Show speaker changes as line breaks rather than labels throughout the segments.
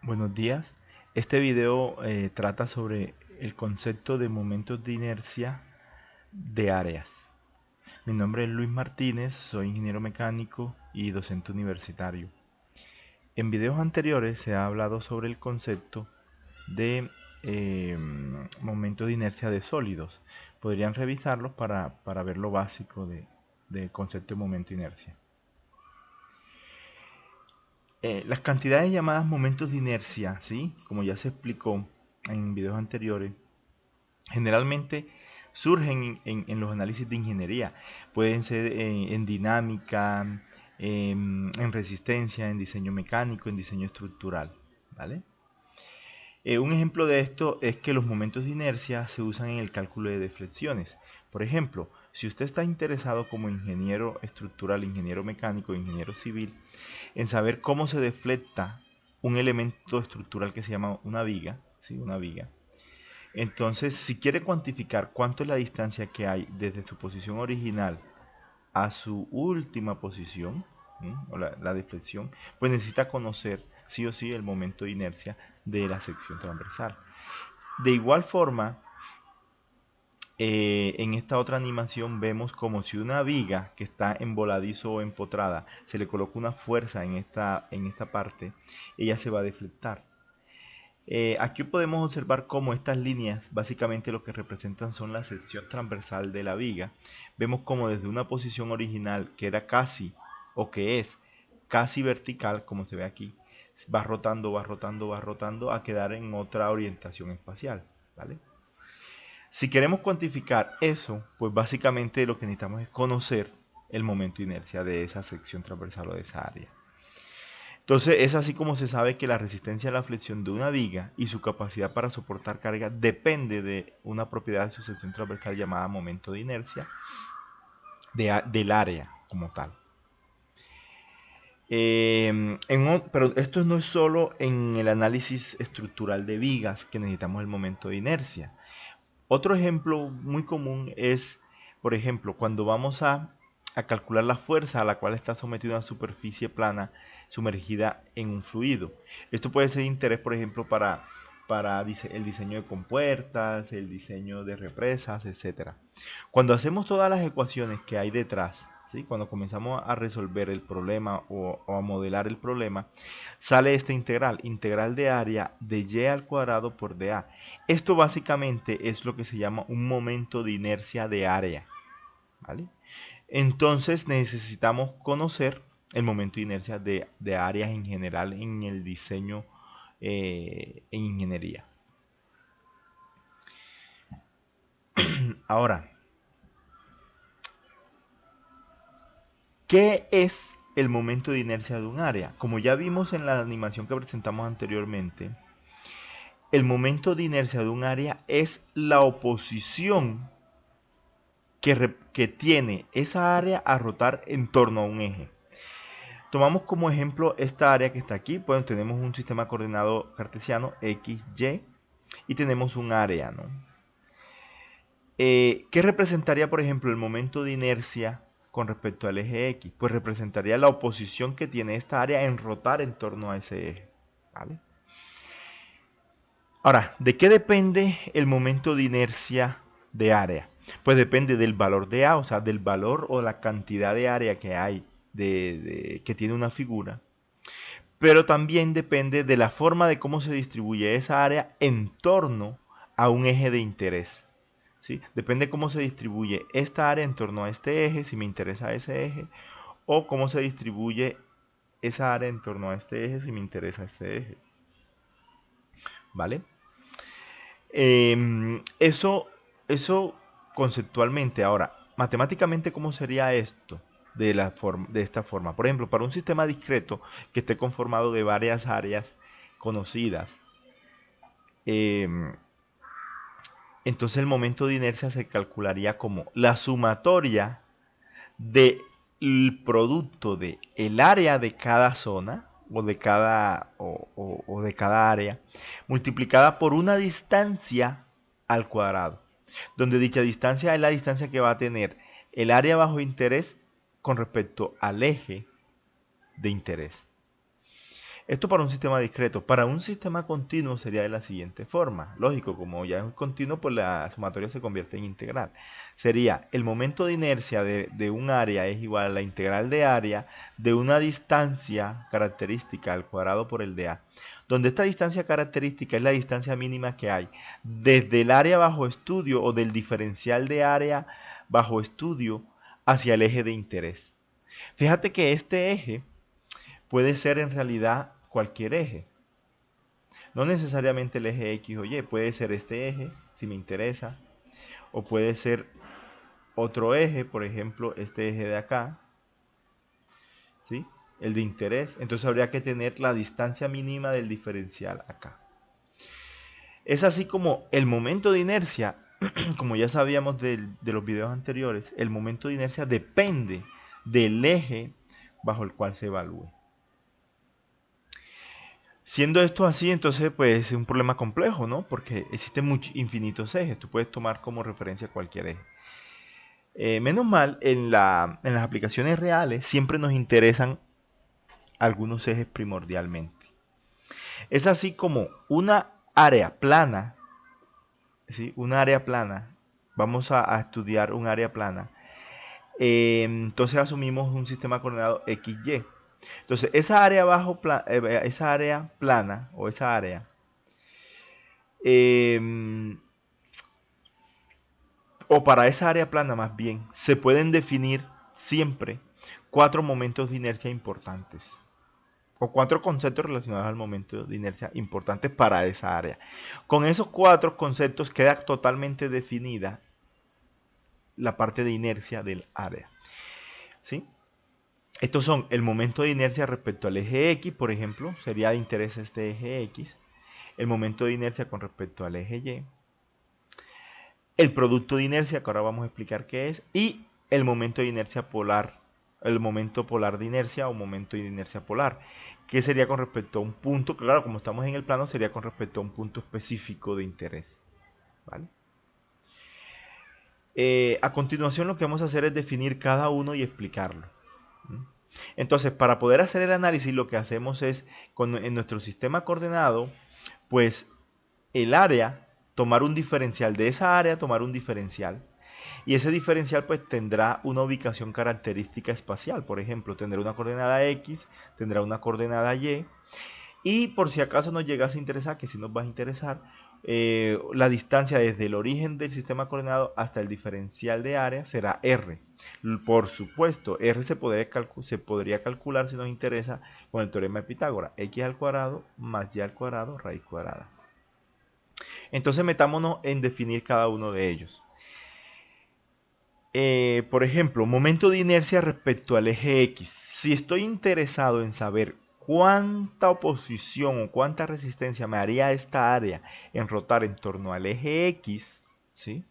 Buenos días. Este video trata sobre el concepto de momentos de inercia de áreas. Mi nombre es Luis Martínez, soy ingeniero mecánico y docente universitario. En videos anteriores se ha hablado sobre el concepto de momentos de inercia de sólidos. Podrían revisarlos para ver lo básico del concepto de momento de inercia. Las cantidades llamadas momentos de inercia, ¿sí? Como ya se explicó en videos anteriores, generalmente surgen en los análisis de ingeniería. Pueden ser en dinámica, en resistencia, en diseño mecánico, en diseño estructural, ¿vale? Un ejemplo de esto es que los momentos de inercia se usan en el cálculo de deflexiones. Por ejemplo, si usted está interesado como ingeniero estructural, ingeniero mecánico, ingeniero civil, en saber cómo se deflecta un elemento estructural que se llama una viga, ¿sí? Una viga. Entonces, si quiere cuantificar cuánto es la distancia que hay desde su posición original a su última posición, o la deflexión, pues necesita conocer sí o sí el momento de inercia de la sección transversal. De igual forma, en esta otra animación vemos como si una viga que está en voladizo o empotrada se le coloca una fuerza en esta parte, ella se va a deflectar. Aquí podemos observar cómo estas líneas básicamente lo que representan son la sección transversal de la viga. Vemos como desde una posición original que era casi o que es casi vertical, como se ve aquí, va rotando, va rotando, va rotando a quedar en otra orientación espacial, ¿vale? Si queremos cuantificar eso, pues básicamente lo que necesitamos es conocer el momento de inercia de esa sección transversal o de esa área. Entonces es así como se sabe que la resistencia a la flexión de una viga y su capacidad para soportar carga depende de una propiedad de su sección transversal llamada momento de inercia del área como tal. Pero esto no es solo en el análisis estructural de vigas que necesitamos el momento de inercia. Otro ejemplo muy común es, por ejemplo, cuando vamos a calcular la fuerza a la cual está sometida una superficie plana sumergida en un fluido. Esto puede ser de interés, por ejemplo, para el diseño de compuertas, el diseño de represas, etc. Cuando hacemos todas las ecuaciones que hay detrás, ¿sí? Cuando comenzamos a resolver el problema o a modelar el problema, sale esta integral de área de y al cuadrado por dA. Esto básicamente es lo que se llama un momento de inercia de área, ¿vale? Entonces necesitamos conocer el momento de inercia de áreas en general en el diseño en ingeniería. Ahora, ¿qué es el momento de inercia de un área? Como ya vimos en la animación que presentamos anteriormente, el momento de inercia de un área es la oposición que tiene esa área a rotar en torno a un eje. Tomamos como ejemplo esta área que está aquí, pues tenemos un sistema coordenado cartesiano X, Y, y tenemos un área, ¿no? ¿Qué representaría, por ejemplo, el momento de inercia con respecto al eje X? Pues representaría la oposición que tiene esta área en rotar en torno a ese eje, ¿vale? Ahora, ¿de qué depende el momento de inercia de área? Pues depende del valor de A, o sea, del valor o la cantidad de área que hay que tiene una figura, pero también depende de la forma de cómo se distribuye esa área en torno a un eje de interés. ¿Sí? Depende cómo se distribuye esta área en torno a este eje, si me interesa ese eje, o cómo se distribuye esa área en torno a este eje, si me interesa este eje. ¿Vale? Eso conceptualmente. Ahora, matemáticamente, ¿cómo sería esto? De esta forma. Por ejemplo, para un sistema discreto que esté conformado de varias áreas conocidas, eh, entonces el momento de inercia se calcularía como la sumatoria del producto de el área de cada zona o de cada área multiplicada por una distancia al cuadrado, donde dicha distancia es la distancia que va a tener el área bajo interés con respecto al eje de interés. Esto para un sistema discreto. Para un sistema continuo sería de la siguiente forma. Lógico, como ya es continuo, pues la sumatoria se convierte en integral. Sería el momento de inercia de un área es igual a la integral de área de una distancia característica al cuadrado por el de A. Donde esta distancia característica es la distancia mínima que hay desde el área bajo estudio o del diferencial de área bajo estudio hacia el eje de interés. Fíjate que este eje puede ser en realidad cualquier eje. No necesariamente el eje X o Y, puede ser este eje, si me interesa, o puede ser otro eje, por ejemplo, este eje de acá, ¿sí? El de interés. Entonces habría que tener la distancia mínima del diferencial acá. Es así como el momento de inercia, como ya sabíamos de los videos anteriores, el momento de inercia depende del eje bajo el cual se evalúe. Siendo esto así, entonces pues es un problema complejo, ¿no? Porque existen infinitos ejes, tú puedes tomar como referencia cualquier eje. Menos mal, en las aplicaciones reales siempre nos interesan algunos ejes primordialmente. Es así como una área plana, ¿sí? Una área plana, vamos a estudiar un área plana. Entonces asumimos un sistema coordenado XY. Entonces, esa área esa área plana o esa área o para esa área plana más bien, se pueden definir siempre 4 momentos de inercia importantes o 4 conceptos relacionados al momento de inercia importantes para esa área. Con esos 4 conceptos queda totalmente definida la parte de inercia del área. ¿Sí? Estos son el momento de inercia respecto al eje X, por ejemplo, sería de interés este eje X, el momento de inercia con respecto al eje Y, el producto de inercia, que ahora vamos a explicar qué es, y el momento de inercia polar, el momento polar de inercia o momento de inercia polar, que sería con respecto a un punto, claro, como estamos en el plano, sería con respecto a un punto específico de interés. ¿Vale? A continuación lo que vamos a hacer es definir cada uno y explicarlo. Entonces, para poder hacer el análisis, lo que hacemos es, en nuestro sistema coordenado, pues el área, tomar un diferencial de esa área, tomar un diferencial. Y ese diferencial pues tendrá una ubicación característica espacial. Por ejemplo, tendrá una coordenada X, tendrá una coordenada Y. Y por si acaso nos llegase a interesar, que si nos va a interesar, la distancia desde el origen del sistema coordenado hasta el diferencial de área será R. Por supuesto, R se podría calcular si nos interesa con el teorema de Pitágoras. X al cuadrado más Y al cuadrado raíz cuadrada. Entonces metámonos en definir cada uno de ellos. Por ejemplo, momento de inercia respecto al eje X. Si estoy interesado en saber cuánta oposición o cuánta resistencia me haría esta área en rotar en torno al eje X, ¿sí?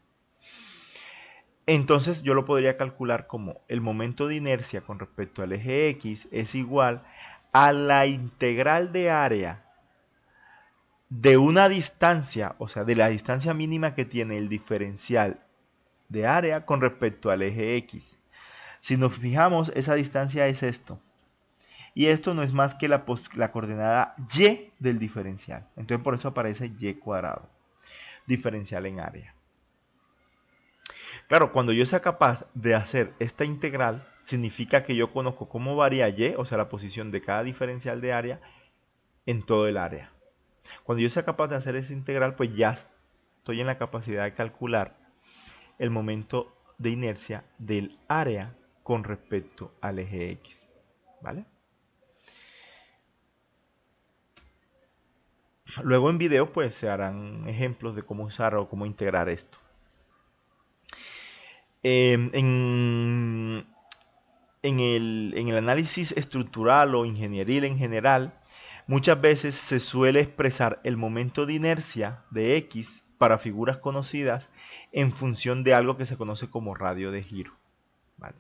Entonces yo lo podría calcular como el momento de inercia con respecto al eje X es igual a la integral de área de una distancia, o sea, de la distancia mínima que tiene el diferencial de área con respecto al eje X. Si nos fijamos, esa distancia es esto. Y esto no es más que la coordenada Y del diferencial. Entonces por eso aparece Y cuadrado. Diferencial en área. Claro, cuando yo sea capaz de hacer esta integral, significa que yo conozco cómo varía Y, o sea, la posición de cada diferencial de área en todo el área. Cuando yo sea capaz de hacer esa integral, pues ya estoy en la capacidad de calcular el momento de inercia del área con respecto al eje X. ¿Vale? Luego en video pues se harán ejemplos de cómo usar o cómo integrar esto. En el análisis estructural o ingenieril en general, muchas veces se suele expresar el momento de inercia de X para figuras conocidas en función de algo que se conoce como radio de giro. ¿Vale?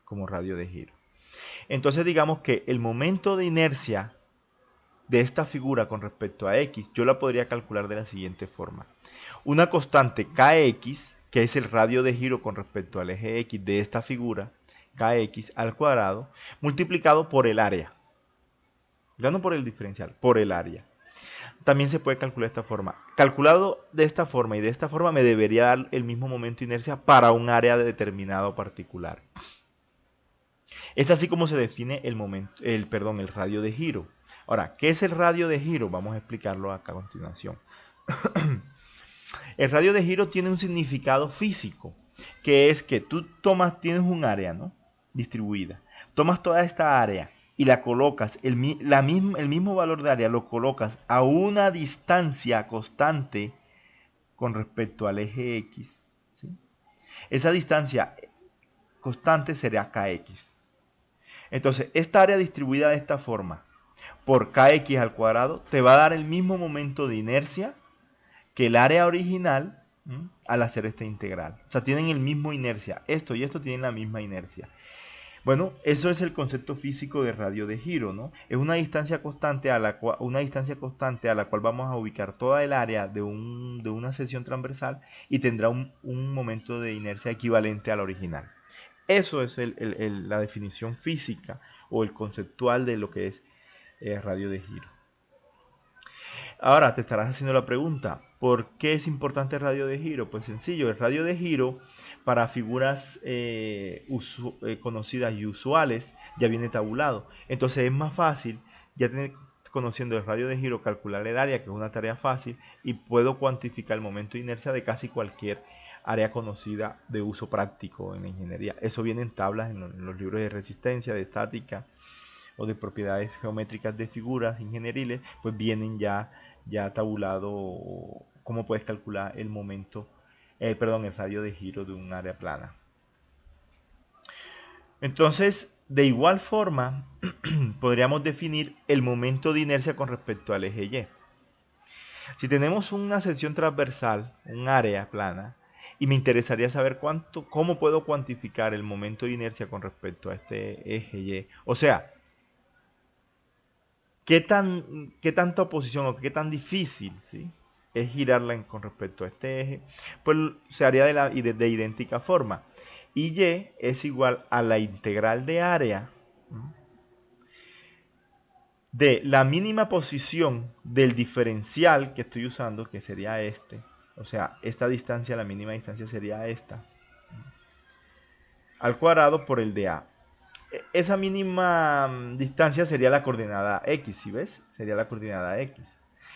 Como radio de giro. Entonces digamos que el momento de inercia de esta figura con respecto a X, yo la podría calcular de la siguiente forma. Una constante Kx, que es el radio de giro con respecto al eje X de esta figura, Kx al cuadrado, multiplicado por el área. Ya no por el diferencial, por el área. También se puede calcular de esta forma. Calculado de esta forma y de esta forma me debería dar el mismo momento de inercia para un área determinado particular. Es así como se define el radio de giro. Ahora, ¿qué es el radio de giro? Vamos a explicarlo acá a continuación. El radio de giro tiene un significado físico, que es que tú tienes un área, ¿no? Distribuida. Tomas toda esta área y la colocas, el mismo valor de área lo colocas a una distancia constante con respecto al eje X. ¿Sí? Esa distancia constante será Kx. Entonces, esta área distribuida de esta forma por Kx al cuadrado te va a dar el mismo momento de inercia que el área original al hacer esta integral. O sea, tienen el mismo inercia. Esto y esto tienen la misma inercia. Bueno, eso es el concepto físico de radio de giro, ¿no? Es una distancia constante a la cual vamos a ubicar toda el área de una sección transversal y tendrá un momento de inercia equivalente al original. Eso es la definición física o el conceptual de lo que es radio de giro. Ahora te estarás haciendo la pregunta, ¿por qué es importante el radio de giro? Pues sencillo, el radio de giro para figuras conocidas y usuales ya viene tabulado. Entonces es más fácil, ya conociendo el radio de giro, calcular el área, que es una tarea fácil, y puedo cuantificar el momento de inercia de casi cualquier área conocida de uso práctico en la ingeniería. Eso viene en tablas en los libros de resistencia, de estática o de propiedades geométricas de figuras ingenieriles, pues vienen ya tabulado cómo puedes calcular el el radio de giro de un área plana. Entonces, de igual forma, podríamos definir el momento de inercia con respecto al eje Y. Si tenemos una sección transversal, un área plana, y me interesaría saber cómo puedo cuantificar el momento de inercia con respecto a este eje Y. O sea, qué tanta oposición o qué tan difícil, ¿sí?, es girarla con respecto a este eje, pues se haría de idéntica forma. Y es igual a la integral de área de la mínima posición del diferencial que estoy usando, que sería este. O sea, esta distancia, la mínima distancia sería esta, al cuadrado por el de A. Esa mínima distancia sería la coordenada X, ¿sí ves? Sería la coordenada X.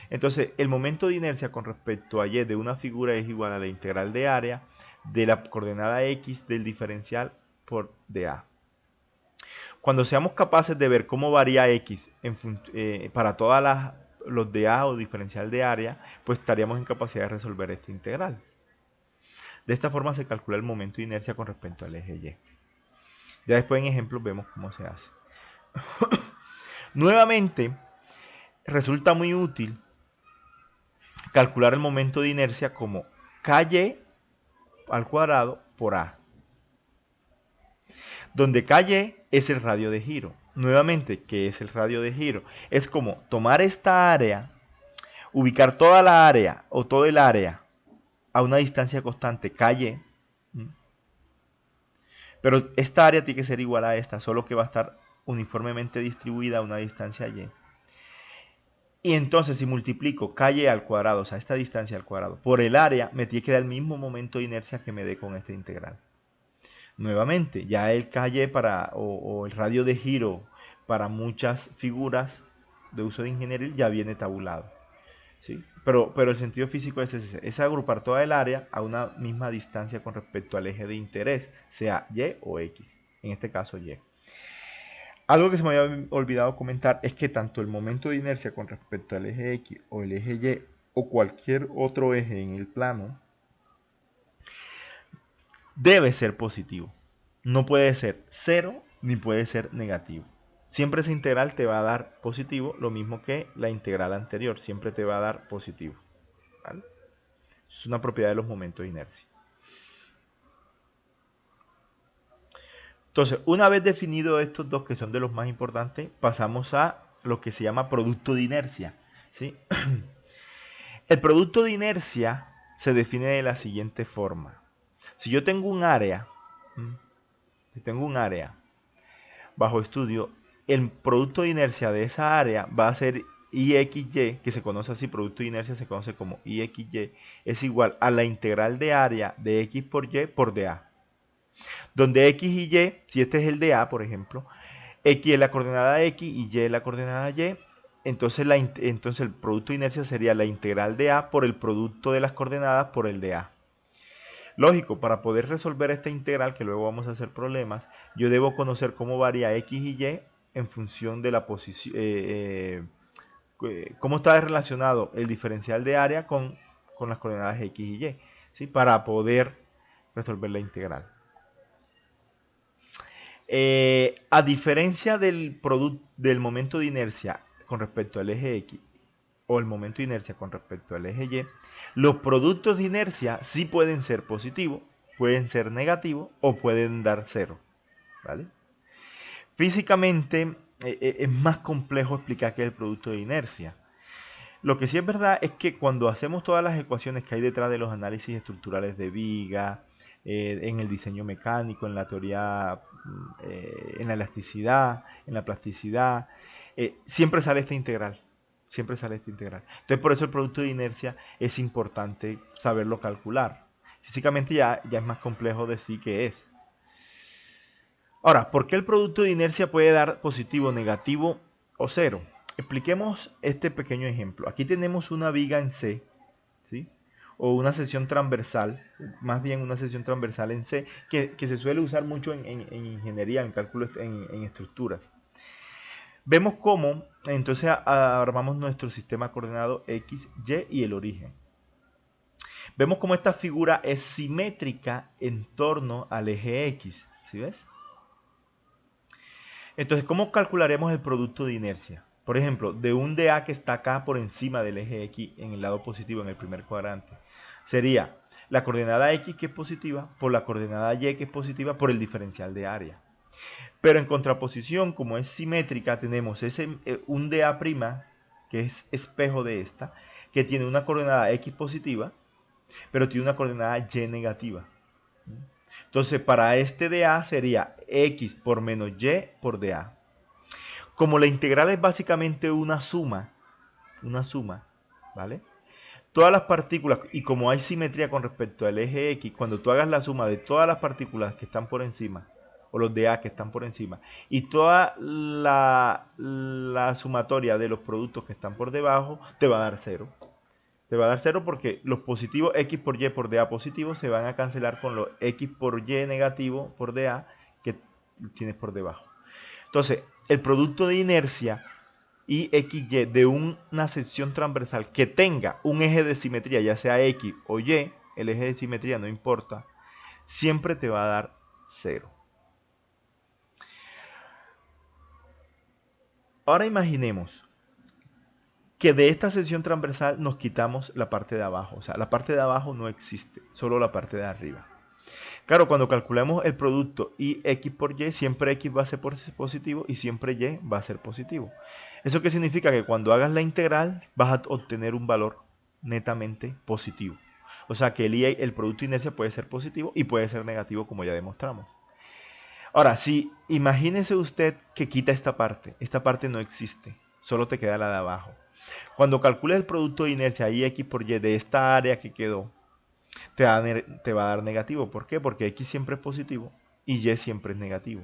Entonces, el momento de inercia con respecto a Y de una figura es igual a la integral de área de la coordenada X del diferencial por dA. Cuando seamos capaces de ver cómo varía X para todas los dA o diferencial de área, pues estaríamos en capacidad de resolver esta integral. De esta forma se calcula el momento de inercia con respecto al eje Y. Ya después en ejemplos vemos cómo se hace. Nuevamente, resulta muy útil calcular el momento de inercia como KY al cuadrado por A, donde KY es el radio de giro. Nuevamente, ¿qué es el radio de giro? Es como tomar esta área, ubicar toda la área o todo el área a una distancia constante KY, pero esta área tiene que ser igual a esta, solo que va a estar uniformemente distribuida a una distancia Y. Y entonces si multiplico KY al cuadrado, o sea, esta distancia al cuadrado, por el área, me tiene que dar el mismo momento de inercia que me dé con esta integral. Nuevamente, ya el KY o el radio de giro para muchas figuras de uso de ingeniería ya viene tabulado. ¿Sí? Pero el sentido físico es ese, es agrupar toda el área a una misma distancia con respecto al eje de interés, sea Y o X, en este caso Y. Algo que se me había olvidado comentar es que tanto el momento de inercia con respecto al eje X o el eje Y o cualquier otro eje en el plano debe ser positivo. No puede ser cero ni puede ser negativo. Siempre esa integral te va a dar positivo, lo mismo que la integral anterior, siempre te va a dar positivo. ¿Vale? Es una propiedad de los momentos de inercia. Entonces, una vez definido estos dos que son de los más importantes, pasamos a lo que se llama producto de inercia. ¿Sí? El producto de inercia se define de la siguiente forma. Si yo tengo un área, bajo estudio el producto de inercia de esa área va a ser IXY, que se conoce así, producto de inercia se conoce como IXY, es igual a la integral de área de X por Y por dA. Donde X y Y, si este es el dA, por ejemplo, X es la coordenada X y Y es la coordenada Y, entonces, entonces el producto de inercia sería la integral de A por el producto de las coordenadas por el de A. Lógico, para poder resolver esta integral, que luego vamos a hacer problemas, yo debo conocer cómo varía X y Y en función de la posición, cómo está relacionado el diferencial de área con las coordenadas X y Y, ¿sí? Para poder resolver la integral. A diferencia del momento de inercia con respecto al eje X o el momento de inercia con respecto al eje Y, los productos de inercia sí pueden ser positivos, pueden ser negativos o pueden dar cero, ¿vale? Físicamente es más complejo explicar qué es el producto de inercia. Lo que sí es verdad es que cuando hacemos todas las ecuaciones que hay detrás de los análisis estructurales de viga, en el diseño mecánico, en la teoría, en la elasticidad, en la plasticidad, siempre sale esta integral. Siempre sale esta integral. Entonces por eso el producto de inercia es importante saberlo calcular. Físicamente ya es más complejo decir qué es. Ahora, ¿por qué el producto de inercia puede dar positivo, negativo o cero? Expliquemos este pequeño ejemplo. Aquí tenemos una viga en C, ¿sí? O una sección transversal, más bien una sección transversal en C, que se suele usar mucho en ingeniería, en cálculo, en estructuras. Vemos cómo entonces armamos nuestro sistema coordenado X, Y y el origen. Vemos cómo esta figura es simétrica en torno al eje X, ¿sí ves? Entonces, ¿cómo calcularemos el producto de inercia? Por ejemplo, de un dA que está acá por encima del eje X en el lado positivo, en el primer cuadrante, sería la coordenada X que es positiva por la coordenada Y que es positiva por el diferencial de área. Pero en contraposición, como es simétrica, tenemos un dA' que es espejo de esta, que tiene una coordenada X positiva, pero tiene una coordenada Y negativa. Entonces, para este dA sería X por menos Y por dA. Como la integral es básicamente una suma, ¿vale? Todas las partículas, y como hay simetría con respecto al eje X, cuando tú hagas la suma de todas las partículas que están por encima, o los dA que están por encima, y toda la sumatoria de los productos que están por debajo, te va a dar cero. Te va a dar cero porque los positivos X por Y por dA positivo se van a cancelar con los X por Y negativo por dA que tienes por debajo. Entonces, el producto de inercia IXY de una sección transversal que tenga un eje de simetría, ya sea X o Y, el eje de simetría no importa, siempre te va a dar cero. Ahora imaginemos que de esta sección transversal nos quitamos la parte de abajo. O sea, la parte de abajo no existe, solo la parte de arriba. Claro, cuando calculamos el producto y X por Y, siempre X va a ser positivo y siempre Y va a ser positivo. ¿Eso qué significa? Que cuando hagas la integral vas a obtener un valor netamente positivo. O sea que el producto de inercia puede ser positivo y puede ser negativo como ya demostramos. Ahora, si imagínese usted que quita esta parte no existe, solo te queda la de abajo. Cuando calcules el producto de inercia X por Y de esta área que quedó, te va a dar negativo. ¿Por qué? Porque X siempre es positivo y Y siempre es negativo.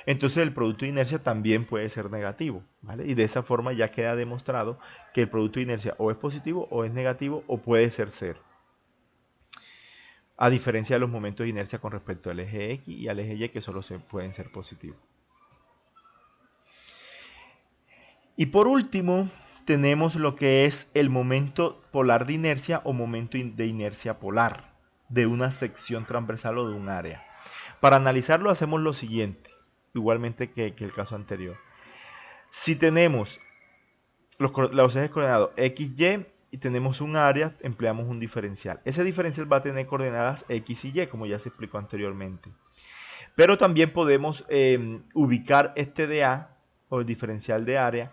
Entonces el producto de inercia también puede ser negativo, ¿vale? Y de esa forma ya queda demostrado que el producto de inercia o es positivo o es negativo o puede ser cero. A diferencia de los momentos de inercia con respecto al eje X y al eje Y que solo pueden ser positivos. Y por último, tenemos lo que es el momento polar de inercia o momento de inercia polar de una sección transversal o de un área. Para analizarlo hacemos lo siguiente, igualmente que el caso anterior. Si tenemos los ejes coordenados X, Y y tenemos un área, empleamos un diferencial. Ese diferencial va a tener coordenadas X y Y, como ya se explicó anteriormente. Pero también podemos ubicar este dA, o el diferencial de área,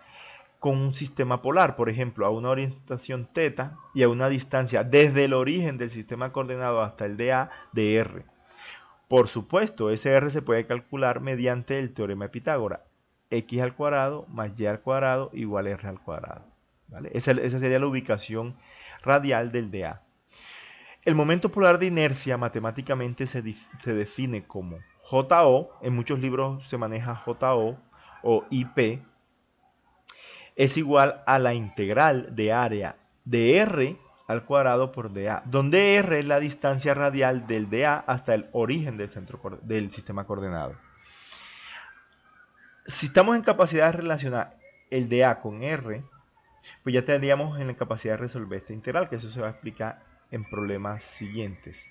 con un sistema polar, por ejemplo, a una orientación θ y a una distancia desde el origen del sistema coordenado hasta el dA de R. Por supuesto, ese R se puede calcular mediante el teorema de Pitágoras. x al cuadrado más y al cuadrado igual r al cuadrado. ¿Vale? Esa sería la ubicación radial del dA. El momento polar de inercia matemáticamente se define como JO, en muchos libros se maneja JO o IP, es igual a la integral de área de R al cuadrado por dA, donde R es la distancia radial del dA hasta el origen del centro del sistema coordenado. Si estamos en capacidad de relacionar el dA con R, pues ya tendríamos en la capacidad de resolver esta integral, que eso se va a explicar en problemas siguientes.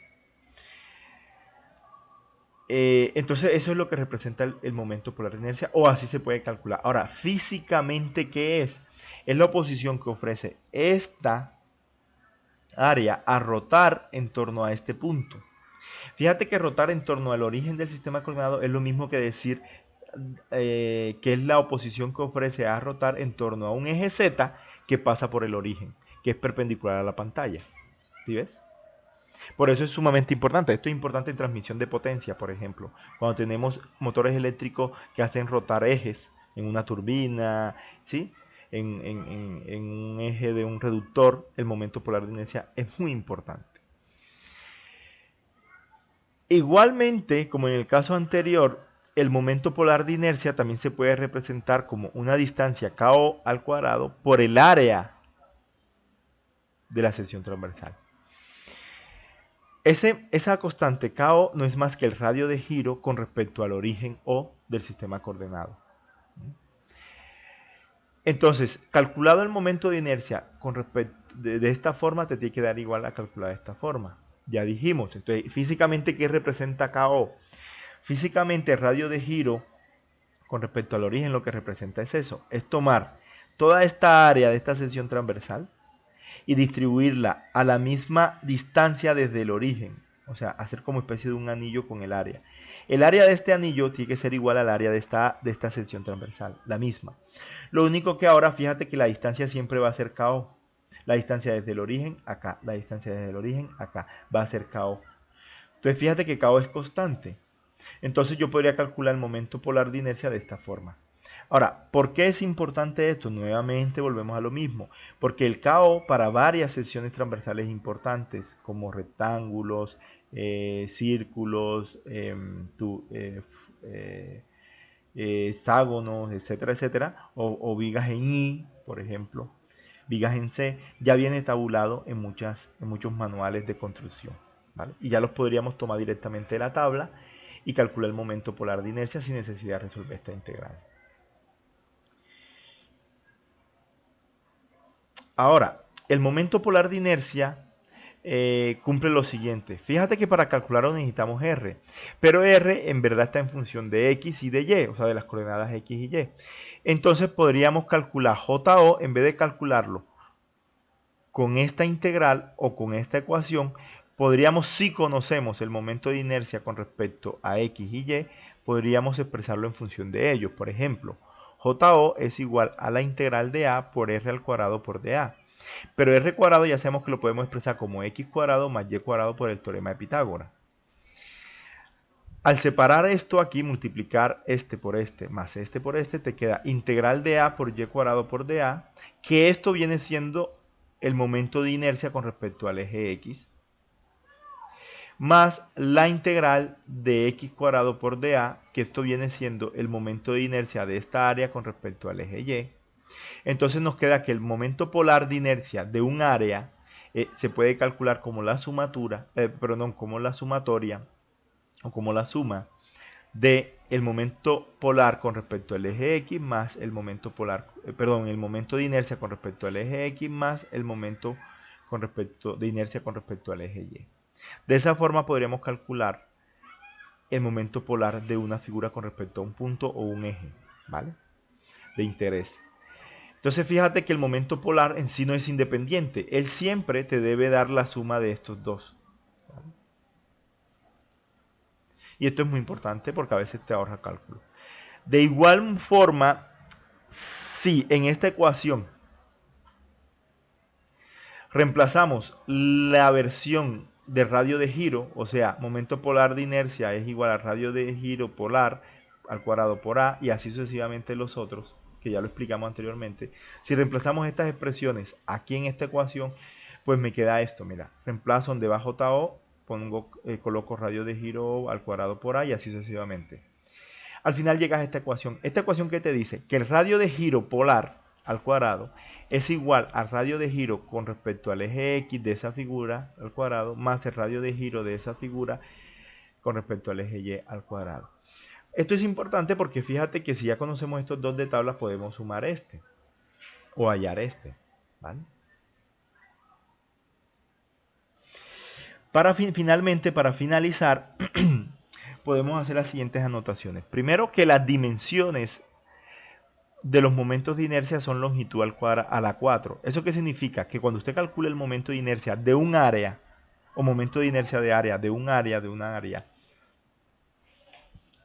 Entonces eso es lo que representa el momento polar de inercia, o así se puede calcular. Ahora, físicamente, ¿qué es? Es la oposición que ofrece esta área a rotar en torno a este punto. Fíjate que rotar en torno al origen del sistema coordenado es lo mismo que decir que es la oposición que ofrece a rotar en torno a un eje Z que pasa por el origen, que es perpendicular a la pantalla. ¿Sí ves? Por eso es sumamente importante. Esto es importante en transmisión de potencia, por ejemplo. Cuando tenemos motores eléctricos que hacen rotar ejes en una turbina, ¿sí? En un eje de un reductor, el momento polar de inercia es muy importante. Igualmente, como en el caso anterior, el momento polar de inercia también se puede representar como una distancia KO al cuadrado por el área de la sección transversal. Esa constante KO no es más que el radio de giro con respecto al origen O del sistema coordenado. Entonces, calculado el momento de inercia con respecto de esta forma, te tiene que dar igual a calcular de esta forma. Ya dijimos, entonces, físicamente, ¿qué representa KO? Físicamente, el radio de giro con respecto al origen, lo que representa es eso, es tomar toda esta área de esta sección transversal y distribuirla a la misma distancia desde el origen, o sea, hacer como especie de un anillo con el área. El área de este anillo tiene que ser igual al área de esta sección transversal, la misma. Lo único que ahora, fíjate que la distancia siempre va a ser KO. La distancia desde el origen acá, la distancia desde el origen acá, va a ser KO. Entonces fíjate que KO es constante. Entonces yo podría calcular el momento polar de inercia de esta forma. Ahora, ¿por qué es importante esto? Nuevamente volvemos a lo mismo. Porque el KO para varias secciones transversales importantes, como rectángulos, círculos, hexágonos, etcétera, etcétera, o vigas en I, por ejemplo, vigas en C, ya viene tabulado en muchos manuales de construcción. ¿Vale? Y ya los podríamos tomar directamente de la tabla y calcular el momento polar de inercia sin necesidad de resolver esta integral. Ahora, el momento polar de inercia cumple lo siguiente. Fíjate que para calcularlo necesitamos R, pero R en verdad está en función de X y de Y, o sea, de las coordenadas X y Y. Entonces podríamos calcular JO, en vez de calcularlo con esta integral o con esta ecuación, podríamos, si conocemos el momento de inercia con respecto a X y Y, podríamos expresarlo en función de ellos. Por ejemplo, JO es igual a la integral de A por R al cuadrado por dA. Pero R cuadrado ya sabemos que lo podemos expresar como X cuadrado más Y cuadrado por el teorema de Pitágoras. Al separar esto aquí, multiplicar este por este más este por este, te queda integral de A por Y cuadrado por dA, que esto viene siendo el momento de inercia con respecto al eje X, más la integral de X cuadrado por dA, que esto viene siendo el momento de inercia de esta área con respecto al eje Y. Entonces nos queda que el momento polar de inercia de un área se puede calcular como la sumatoria o como la suma de el momento polar con respecto al eje X más el momento el momento de inercia con respecto al eje X más el momento de inercia con respecto al eje Y. De esa forma podríamos calcular el momento polar de una figura con respecto a un punto o un eje, ¿vale? De interés. Entonces fíjate que el momento polar en sí no es independiente. Él siempre te debe dar la suma de estos dos. ¿Vale? Y esto es muy importante porque a veces te ahorra cálculo. De igual forma, si en esta ecuación reemplazamos la versión de radio de giro, o sea, momento polar de inercia es igual a radio de giro polar al cuadrado por A y así sucesivamente los otros, que ya lo explicamos anteriormente. Si reemplazamos estas expresiones aquí en esta ecuación, pues me queda esto, mira, reemplazo donde va JO, coloco radio de giro al cuadrado por A y así sucesivamente. Al final llegas a esta ecuación. Esta ecuación que te dice que el radio de giro polar al cuadrado es igual al radio de giro con respecto al eje X de esa figura al cuadrado más el radio de giro de esa figura con respecto al eje Y al cuadrado. Esto es importante porque fíjate que si ya conocemos estos dos de tablas podemos sumar este o hallar este, ¿vale? Finalmente, para finalizar, podemos hacer las siguientes anotaciones. Primero, que las dimensiones de los momentos de inercia son longitud a la 4. ¿Eso qué significa? Que cuando usted calcule el momento de inercia de un área, o momento de inercia de área, de una área,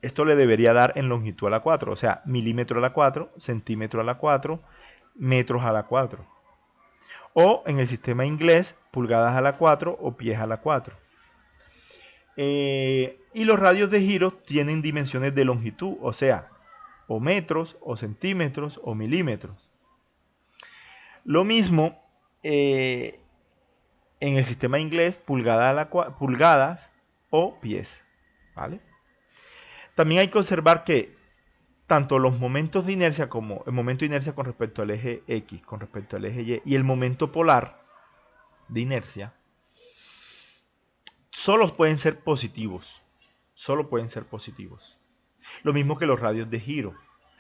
esto le debería dar en longitud a la 4, o sea, milímetro a la 4, centímetro a la 4, metros a la 4. O en el sistema inglés, pulgadas a la 4 o pies a la 4. Y los radios de giro tienen dimensiones de longitud, o sea, o metros, o centímetros, o milímetros. Lo mismo en el sistema inglés, pulgadas o pies, ¿vale? También hay que observar que tanto los momentos de inercia como el momento de inercia con respecto al eje X, con respecto al eje Y el momento polar de inercia, solo pueden ser positivos. Solo pueden ser positivos. Lo mismo que los radios de giro.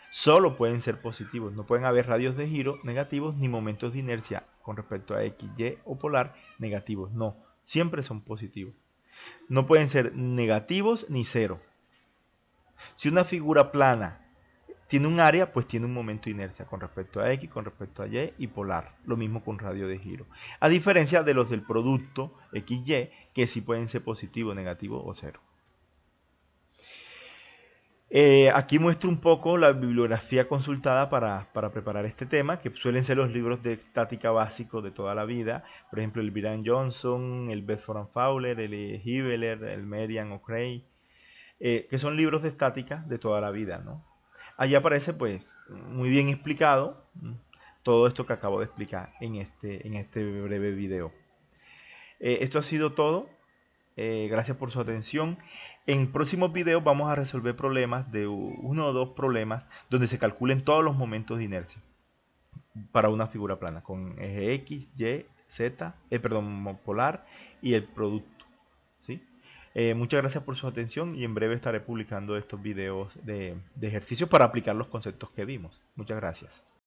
Solo pueden ser positivos. No pueden haber radios de giro negativos ni momentos de inercia con respecto a X, Y o polar negativos. No, siempre son positivos. No pueden ser negativos ni cero. Si una figura plana tiene un área, pues tiene un momento de inercia con respecto a X, con respecto a Y y polar. Lo mismo con radio de giro. A diferencia de los del producto XY, que sí pueden ser positivo, negativo o cero. Aquí muestro un poco la bibliografía consultada para preparar este tema, que suelen ser los libros de estática básicos de toda la vida. Por ejemplo, el Brian Johnson, el Bedford and Fowler, el Hibeler, el Merian O'Cray, que son libros de estática de toda la vida, ¿no? Allí aparece pues muy bien explicado todo esto que acabo de explicar en este breve video. Esto ha sido todo. Gracias por su atención. En próximos videos vamos a resolver problemas de uno o dos problemas donde se calculen todos los momentos de inercia para una figura plana con eje X, Y, Z, polar y el producto, ¿sí? Muchas gracias por su atención y en breve estaré publicando estos videos de ejercicios para aplicar los conceptos que vimos. Muchas gracias.